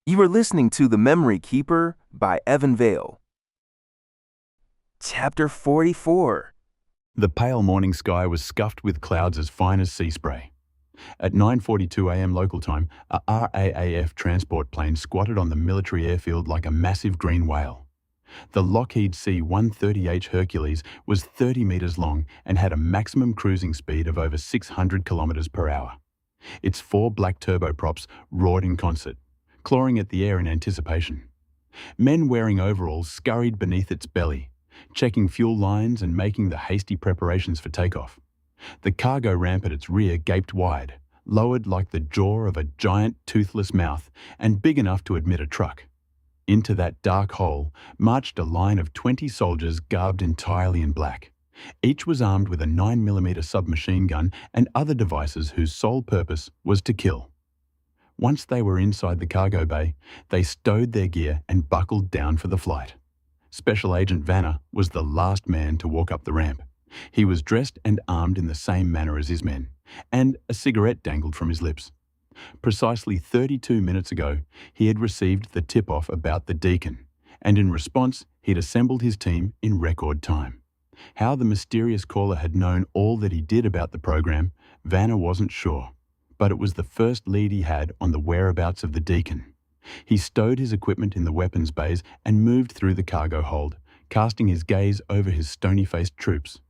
You are listening to The Memory Keeper by Evan Vaile. Chapter 44. The pale morning sky was scuffed with clouds as fine as sea spray. At 9:42 a.m. local time, a RAAF transport plane squatted on the military airfield like a massive green whale. The Lockheed C-130H Hercules was 30 meters long and had a maximum cruising speed of over 600 kilometers per hour. Its four black turboprops roared in concert, clawing at the air in anticipation. Men wearing overalls scurried beneath its belly, checking fuel lines and making the hasty preparations for takeoff. The cargo ramp at its rear gaped wide, lowered like the jaw of a giant toothless mouth and big enough to admit a truck. Into that dark hole marched a line of 20 soldiers garbed entirely in black. Each was armed with a 9mm submachine gun and other devices whose sole purpose was to kill. Once they were inside the cargo bay, they stowed their gear and buckled down for the flight. Special Agent Vanner was the last man to walk up the ramp. He was dressed and armed in the same manner as his men, and a cigarette dangled from his lips. Precisely 32 minutes ago, he had received the tip-off about the Deacon, and in response, he'd assembled his team in record time. How the mysterious caller had known all that he did about the program, Vanner wasn't sure, but it was the first lead he had on the whereabouts of the Deacon. He stowed his equipment in the weapons bays and moved through the cargo hold, casting his gaze over his stony-faced troops.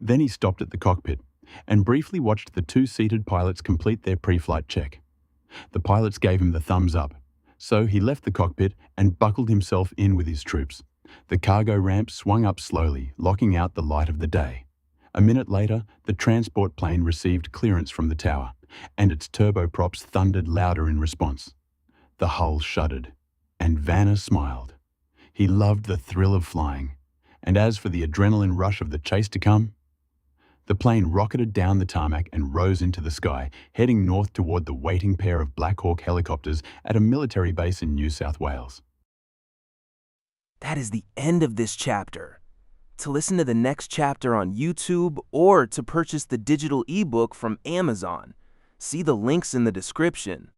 Then he stopped at the cockpit and briefly watched the two-seated pilots complete their pre-flight check. The pilots gave him the thumbs up, so he left the cockpit and buckled himself in with his troops. The cargo ramp swung up slowly, locking out the light of the day. A minute later, the transport plane received clearance from the tower, and its turboprops thundered louder in response. The hull shuddered, and Vanner smiled. He loved the thrill of flying, and as for the adrenaline rush of the chase to come, the plane rocketed down the tarmac and rose into the sky, heading north toward the waiting pair of Black Hawk helicopters at a military base in New South Wales. That is the end of this chapter. To listen to the next chapter on YouTube or to purchase the digital ebook from Amazon, see the links in the description.